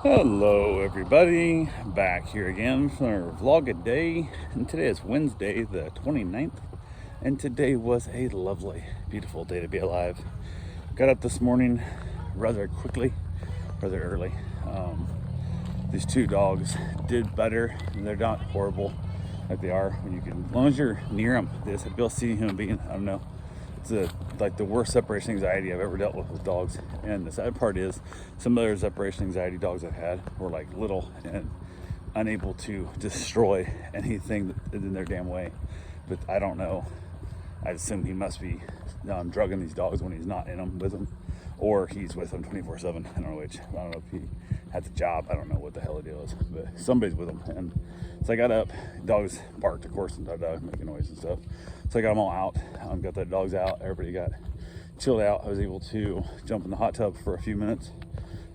Hello everybody, back here again for our vlog a day, and today is Wednesday the 29th, and today was a lovely, beautiful day to be alive. Got up this morning rather quickly, rather early. These two dogs did better, and they're not horrible like they are when you can, as long as you're near them. They said, "Bill, see a human being." I don't know. It's like the worst separation anxiety I've ever dealt with dogs. And the sad part is, some other separation anxiety dogs I've had were like little and unable to destroy anything in their damn way. But I don't know. I assume he must be drugging these dogs when he's not in them with them, or he's with them 24/7. I don't know which. I don't know if he has a job. I don't know what the hell the deal is, but somebody's with him. And so I got up. Dogs barked, of course, and making noise and stuff. So I got them all out. Got the dogs out. Everybody got chilled out. I was able to jump in the hot tub for a few minutes.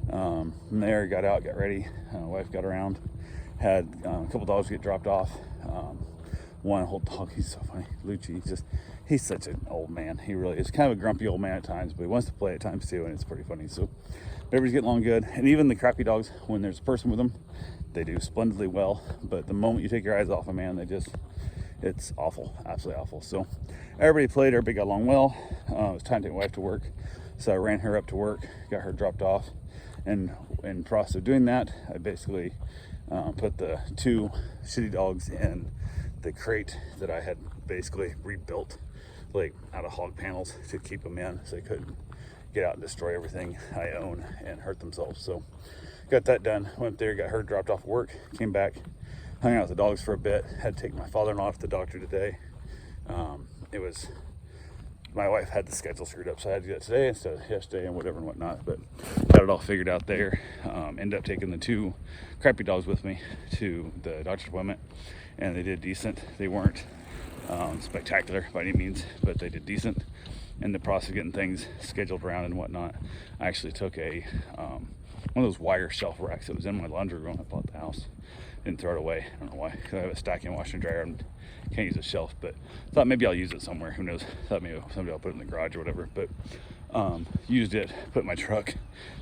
From there, got out, got ready. Wife got around. Had a couple dogs get dropped off. One whole dog, he's so funny, Lucci. He's such an old man. He really is kind of a grumpy old man at times, but he wants to play at times too, and it's pretty funny. So everybody's getting along good. And even the crappy dogs, when there's a person with them, they do splendidly well. But the moment you take your eyes off a man, it's awful, absolutely awful. So everybody played, everybody got along well. It was time to take my wife to work. So I ran her up to work, got her dropped off. And in the process of doing that, I basically put the two shitty dogs in the crate that I had basically rebuilt, like out of hog panels, to keep them in so they couldn't get out and destroy everything I own and hurt themselves. So got that done, went there, got her dropped off work, came back, hung out with the dogs for a bit, had to take my father-in-law to the doctor today. My wife had the schedule screwed up, so I had to do that today instead of yesterday and whatever and whatnot, but got it all figured out there. Ended up taking the two crappy dogs with me to the doctor's appointment, and they did decent. They weren't spectacular by any means, but they did decent. In the process of getting things scheduled around and whatnot, I actually took one of those wire shelf racks that was in my laundry room when I bought the house. Didn't throw it away. I don't know why, because I have a stacking washer and dryer and can't use a shelf, but thought maybe I'll use it somewhere. Who knows? Thought maybe someday I'll put it in the garage or whatever, but used it, put it in my truck,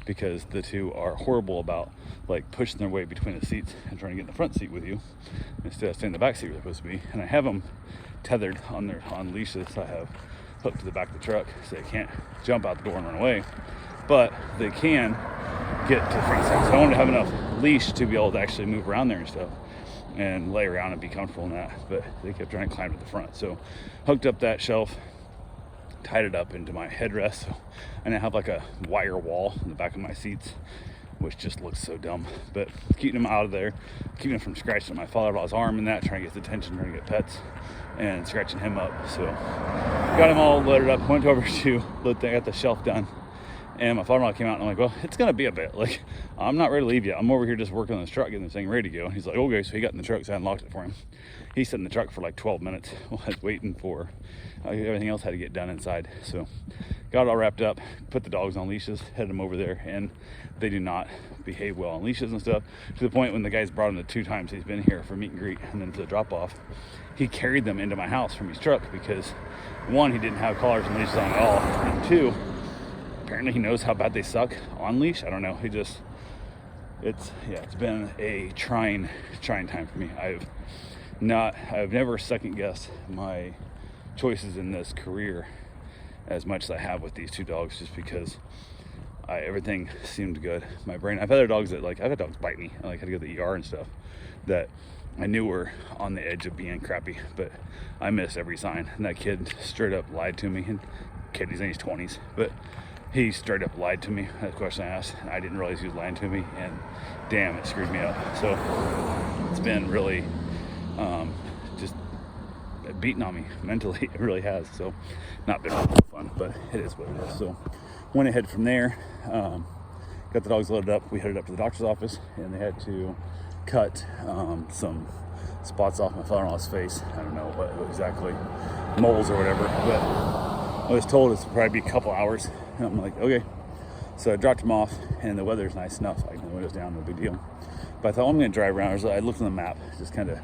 because the two are horrible about like pushing their way between the seats and trying to get in the front seat with you instead of staying in the back seat where they're supposed to be. And I have them tethered on leashes I have hooked to the back of the truck, so they can't jump out the door and run away, but they can get to the front seat. So I wanted to have enough leash to be able to actually move around there and stuff and lay around and be comfortable in that, but they kept trying to climb to the front. So hooked up that shelf, tied it up into my headrest, so I now have like a wire wall in the back of my seats, which just looks so dumb, but keeping them out of there, keeping them from scratching my father-in-law's arm and that, trying to get his attention, trying to get pets and scratching him up. So got him all loaded up, went over to got the shelf done. And my father-in-law came out, and I'm like, well, it's going to be a bit. Like, I'm not ready to leave yet. I'm over here just working on this truck, getting this thing ready to go. And he's like, okay. So he got in the truck, so I unlocked it for him. He sat in the truck for like 12 minutes while I was waiting for everything else had to get done inside. So got it all wrapped up, put the dogs on leashes, headed them over there, and they do not behave well on leashes and stuff, to the point when the guy's brought them the 2 times he's been here for meet and greet and then for the drop-off, he carried them into my house from his truck because, 1, he didn't have collars and leashes on at all, and 2, apparently he knows how bad they suck on leash. I don't know. It's been a trying time for me. I've never second guessed my choices in this career as much as I have with these two dogs, just because everything seemed good. My brain, I've had other dogs that, like, I've had dogs bite me. I had to go to the ER and stuff that I knew were on the edge of being crappy, but I missed every sign. And that kid straight up lied to me. And he's in his 20s, but he straight up lied to me. That question I asked, I didn't realize he was lying to me, and damn, it screwed me up. So it's been really just beating on me mentally. It really has. So not been really fun, but it is what it is. So went ahead from there, got the dogs loaded up. We headed up to the doctor's office, and they had to cut some spots off my father-in-law's face. I don't know what exactly, moles or whatever, but I was told it's probably be a couple hours. And I'm like, okay. So I dropped him off, and the weather's nice enough. I can the windows down, no big deal. But I thought, I'm going to drive around. I looked on the map, just kind of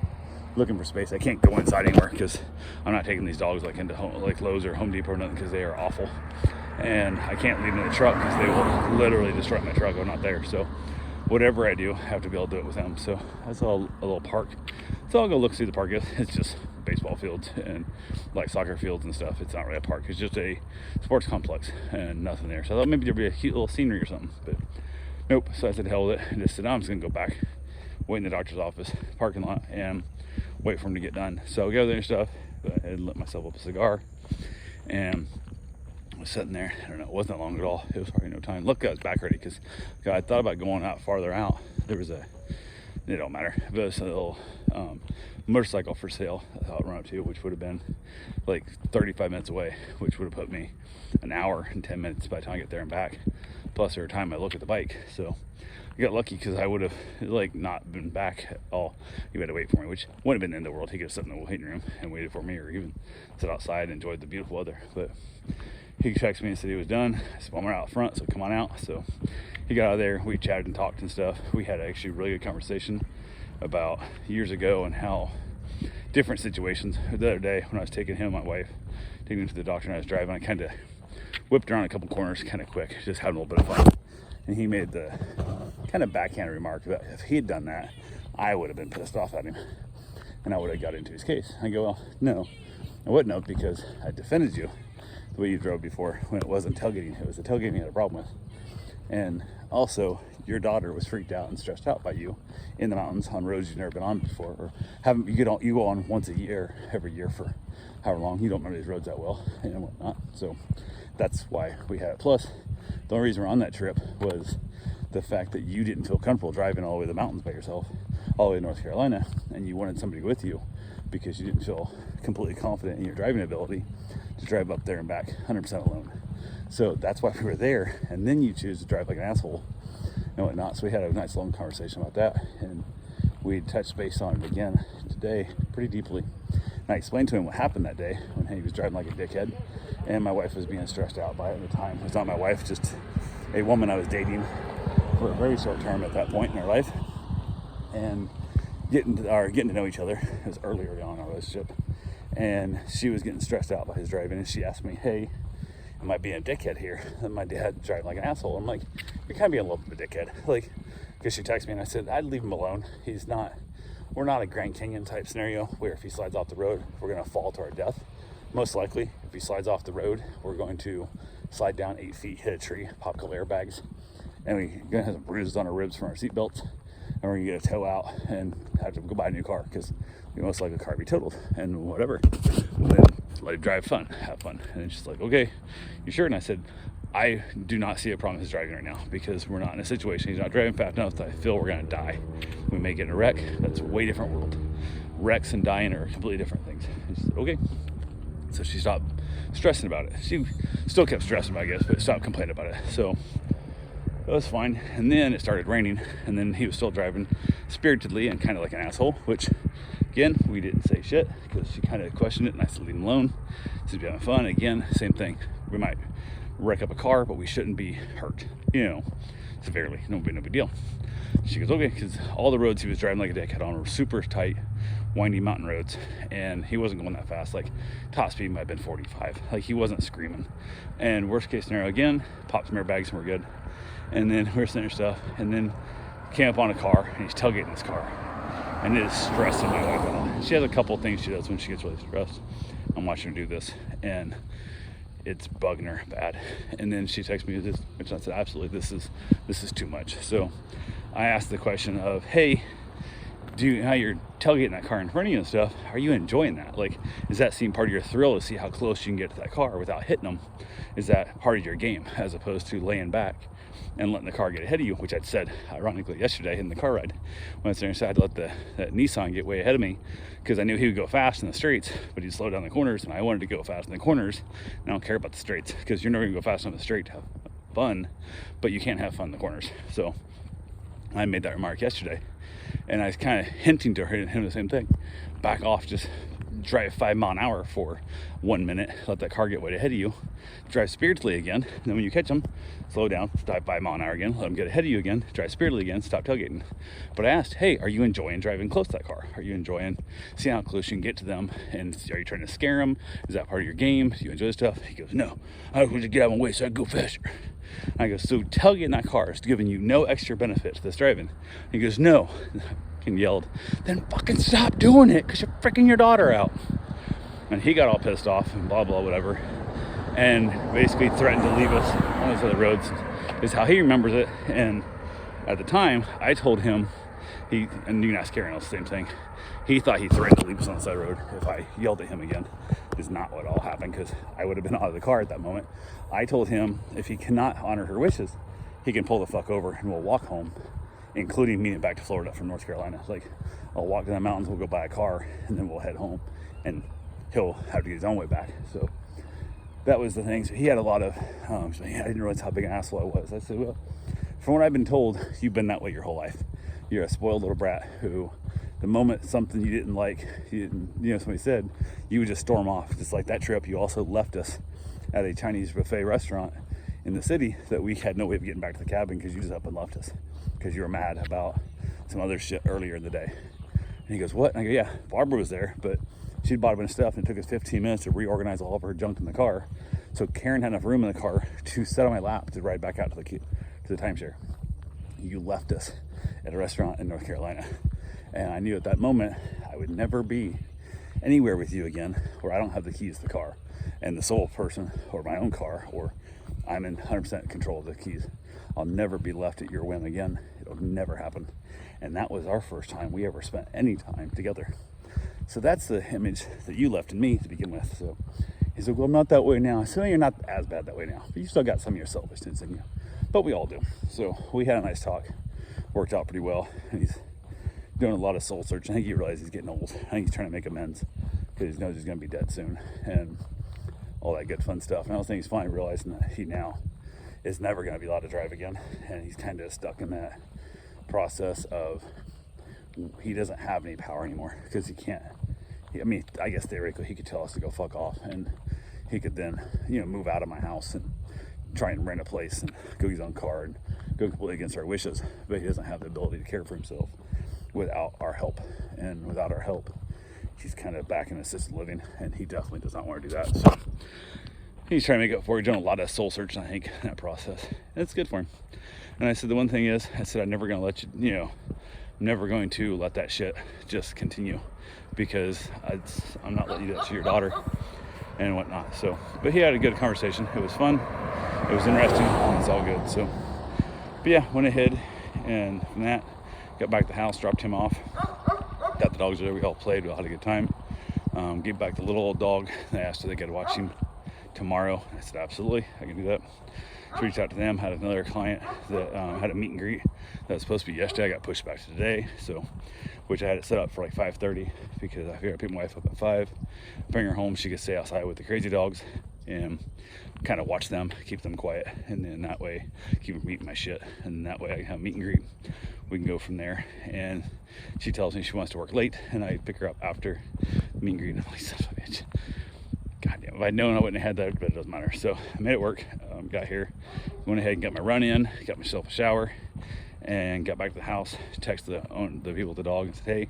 looking for space. I can't go inside anywhere because I'm not taking these dogs like into Lowe's or Home Depot or nothing, because they are awful. And I can't leave them in the truck because they will literally destroy my truck if I'm not there. So whatever I do, I have to be able to do it with him. So I saw a little park. So I'll go look see the park is. It's just baseball fields and like soccer fields and stuff. It's not really a park. It's just a sports complex and nothing there. So I thought maybe there'd be a cute little scenery or something, but nope. So I said hell with it and just said, I'm just gonna go back, wait in the doctor's office parking lot and wait for him to get done. So I go there and stuff. I had lit myself up a cigar and I was sitting there. I don't know, it wasn't that long at all. It was hardly no time. Luckily I was back already because I thought about going out farther out. There was it don't matter, but it's a little motorcycle for sale I thought I'd run up to, which would have been like 35 minutes away, which would have put me an hour and 10 minutes by the time I get there and back, plus every time I look at the bike. So I got lucky because I would have like not been back at all. He had to wait for me, which wouldn't have been in the world. He could have sat in the waiting room and waited for me, or even sit outside and enjoyed the beautiful weather. But he texted me and said he was done. I said, well, I'm right out front, so come on out. So he got out of there. We chatted and talked and stuff. We had actually a really good conversation about years ago and how different situations. The other day when I was taking him, my wife, taking him to the doctor, and I was driving, I kind of whipped around a couple corners kind of quick, just having a little bit of fun. And he made the kind of backhanded remark about if he had done that, I would have been pissed off at him and I would have got into his case. I go, well, no, I wouldn't have, because I defended you the way you drove before when it wasn't tailgating. It was the tailgating you had a problem with. And also, your daughter was freaked out and stressed out by you in the mountains on roads you've never been on before, or haven't. You go on once a year, every year for however long. You don't remember these roads that well and whatnot. So that's why we had it. Plus, the only reason we're on that trip was the fact that you didn't feel comfortable driving all the way to the mountains by yourself, all the way to North Carolina, and you wanted somebody with you because you didn't feel completely confident in your driving ability to drive up there and back 100% alone. So that's why we were there. And then you choose to drive like an asshole and whatnot. So we had a nice long conversation about that, and we touched base on it again today pretty deeply. And I explained to him what happened that day when he was driving like a dickhead, and my wife was being stressed out by it at the time. It was not my wife, just a woman I was dating for a very short term at that point in our life, and getting to know each other. It was earlier on in our relationship, and she was getting stressed out by his driving, and she asked me, hey, am I being a dickhead here? And my dad driving like an asshole. I'm like, you're kind of being a little bit of a dickhead. Like, because she texted me and I said, I'd leave him alone. We're not a Grand Canyon type scenario where if he slides off the road, we're going to fall to our death. Most likely, if he slides off the road, we're going to slide down 8 feet, hit a tree, pop a couple airbags, and we're going to have some bruises on our ribs from our seatbelts, and we're going to get a tow out and have to go buy a new car because we most likely the car be totaled and whatever. And then let him drive fun, have fun. And it's just like, okay, you sure? And I said, I do not see a problem with his driving right now because we're not in a situation. He's not driving fast enough that I feel we're going to die. We may get in a wreck. That's a way different world. Wrecks and dying are completely different things. She said, okay. So she stopped stressing about it. She still kept stressing, I guess, but stopped complaining about it. So that was fine. And then it started raining, and then he was still driving spiritedly and kind of like an asshole, which, again, we didn't say shit because she kind of questioned it, and I said, leave him alone. She's having fun. Again, same thing. We might wreck up a car, but we shouldn't be hurt, severely. No big deal. She goes, okay, because all the roads he was driving like a dickhead on were super tight, windy mountain roads, and he wasn't going that fast. Like, top speed might have been 45. Like, he wasn't screaming. And worst case scenario, again, popped some airbags and we're good. And then we're sitting there stuff, and then came up on a car, and he's tailgating this car. And it is stressing my wife out. She has a couple things she does when she gets really stressed. I'm watching her do this, and it's bugging her bad. And then she texts me this, which I said, absolutely, this is too much. So I asked the question of, hey, how you're tailgating that car in front of you and stuff, are you enjoying that? Like, does that seem part of your thrill to see how close you can get to that car without hitting them? Is that part of your game as opposed to laying back and letting the car get ahead of you, which I'd said ironically yesterday in the car ride when I was there inside, to let that Nissan get way ahead of me because I knew he would go fast in the straights, but he'd slow down the corners, and I wanted to go fast in the corners, and I don't care about the straights because you're never gonna go fast on the straight to have fun, but you can't have fun in the corners. So I made that remark yesterday, and I was kind of hinting to him the same thing. Back off, just drive 5 mile an hour for 1 minute, let that car get way ahead of you, drive spiritedly again, and then when you catch them, slow down, drive 5 mile an hour again, let them get ahead of you again, drive spiritedly again, stop tailgating. But I asked, hey, are you enjoying driving close to that car? Are you enjoying seeing how close you can get to them? And are you trying to scare them? Is that part of your game? Do you enjoy this stuff? He goes, no, I want to get out of my way so I can go faster. And I go, so tailgating in that car is giving you no extra benefit to this driving. And he goes, no. And yelled, then fucking stop doing it because you're freaking your daughter out. And he got all pissed off and blah, blah, whatever. And basically threatened to leave us on those other roads is how he remembers it. And at the time, I told him, and you can ask Karen, the same thing. He thought he threatened to leave us on the side of the road if I yelled at him again. Is not what all happened, because I would have been out of the car at that moment. I told him if he cannot honor her wishes, he can pull the fuck over and we'll walk home, including meeting back to Florida from North Carolina. Like, I'll walk to the mountains, we'll go buy a car, and then we'll head home, and he'll have to get his own way back. So that was the thing. So he had a lot of, I didn't realize how big an asshole I was. I said, well, from what I've been told, you've been that way your whole life. You're a spoiled little brat who, the moment something you didn't like, somebody said, you would just storm off. Just like that trip, you also left us at a Chinese buffet restaurant in the city that we had no way of getting back to the cabin because you just up and left us because you were mad about some other shit earlier in the day. And he goes, what? And I go, yeah, Barbara was there, but she'd bought a bunch of stuff and it took us 15 minutes to reorganize all of her junk in the car. So Karen had enough room in the car to sit on my lap to ride back out to the timeshare. You left us at a restaurant in North Carolina. And I knew at that moment I would never be anywhere with you again where I don't have the keys to the car and the sole person or my own car, or I'm in 100% control of the keys. I'll never be left at your whim again. It'll never happen. And that was our first time we ever spent any time together. So that's the image that you left in me to begin with. So he said, well, I'm not that way now. I said, well, you're not as bad that way now, but you still got some of your selfishness in you. But we all do. So we had a nice talk. Worked out pretty well. And he's doing a lot of soul searching. I think he realizes he's getting old. I think he's trying to make amends because he knows he's going to be dead soon and all that good fun stuff. And I also think he's finally realizing that he now is never going to be allowed to drive again. And he's kind of stuck in that process of he doesn't have any power anymore because he can't. I guess theoretically he could tell us to go fuck off and he could then, move out of my house and try and rent a place and go his own car and go completely against our wishes. But he doesn't have the ability to care for himself without our help. And without our help, he's kind of back in assisted living, and he definitely does not want to do that. So he's trying to make up for it. He's doing a lot of soul searching, I think, in that process. And it's good for him. And I said, the one thing is, I'm never going to let you, I'm never going to let that shit just continue because I'm not letting you do that to your daughter and whatnot. So, but he had a good conversation. It was fun. It was interesting. And it's all good. So, but yeah, went ahead and from that, got back to the house, dropped him off, got the dogs there. We all played. We all had a good time. Gave back the little old dog. They asked if they could watch him tomorrow. I said, absolutely, I can do that. So reached out to them. Had another client that had a meet and greet that was supposed to be yesterday. I got pushed back to today. So, which I had it set up for like 5:30 because I figured I'd pick my wife up at 5, bring her home. She could stay outside with the crazy dogs and kind of watch them, keep them quiet, and then that way keep them eating my shit. And that way I can have a meet and greet. We can go from there. And she tells me she wants to work late, and I pick her up after meet and greet. And I'm like, son of a bitch. Goddamn, if I'd known I wouldn't have had that, but it doesn't matter. So I made it work. Got here, went ahead and got my run in, got myself a shower, and got back to the house. Texted the people with the dog and said, hey,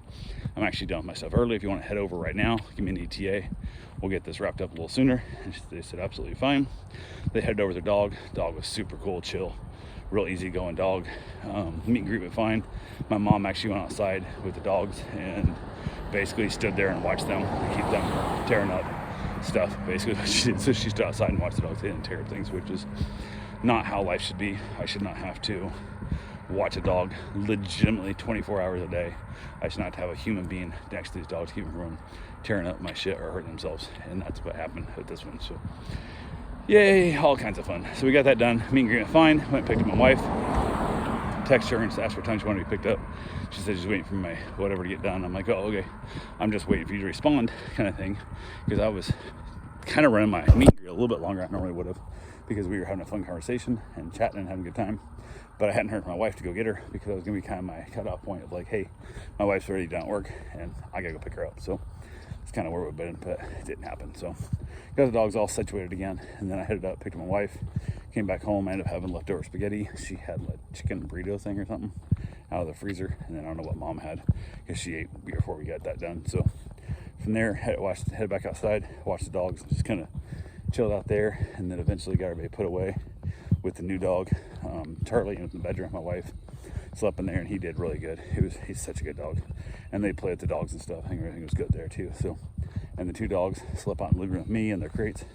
I'm actually done with my stuff early. If you want to head over right now, give me an ETA. We'll get this wrapped up a little sooner. And they said, absolutely fine. They headed over their dog. Dog was super cool, chill, real easy going dog. Meet and greet went fine. My mom actually went outside with the dogs and basically stood there and watched them, keep them tearing up stuff, basically what she did. So she stood outside and watched the dogs. They didn't tear up things, which is not how life should be. I should not have to watch a dog legitimately 24 hours a day. I should not have a human being next to these dogs keeping from tearing up my shit or hurting themselves. And that's what happened with this one. So yay, all kinds of fun. So we got that done. Meet and greet went fine. Went and picked up my wife. Text her and asked what time she wanted to be picked up. She said she's waiting for my whatever to get done. I'm like, oh, okay. I'm just waiting for you to respond, kind of thing. Because I was kind of running my meet and greet a little bit longer than I normally would have, because we were having a fun conversation and chatting and having a good time. But I hadn't heard from my wife to go get her because it was going to be kind of my cutoff point of like, hey, my wife's already done at work and I got to go pick her up. So it's kind of where we've been, but it didn't happen. So got the dogs all situated again. And then I headed up, picked up my wife, came back home. I ended up having leftover spaghetti. She had like chicken burrito thing or something out of the freezer. And then I don't know what mom had because she ate before we got that done. So from there, headed back outside, watched the dogs, just kind of chilled out there, and then eventually got everybody put away. with the new dog. Charlie in the bedroom, my wife slept in there, and he did really good. He's such a good dog, and they play with the dogs and stuff. I think everything was good there too. So, and the two dogs slept out in the living room with me in their crates,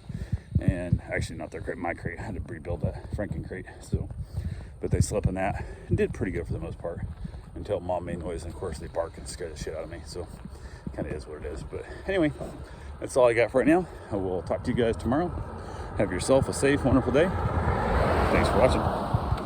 and actually not their crate, my crate. I had to rebuild that Franken crate. So, but they slept in that and did pretty good for the most part until Mom made noise, and of course they bark and scare the shit out of me. So, kind of is what it is. But anyway, that's all I got for right now. I will talk to you guys tomorrow. Have yourself a safe, wonderful day. Thanks for watching.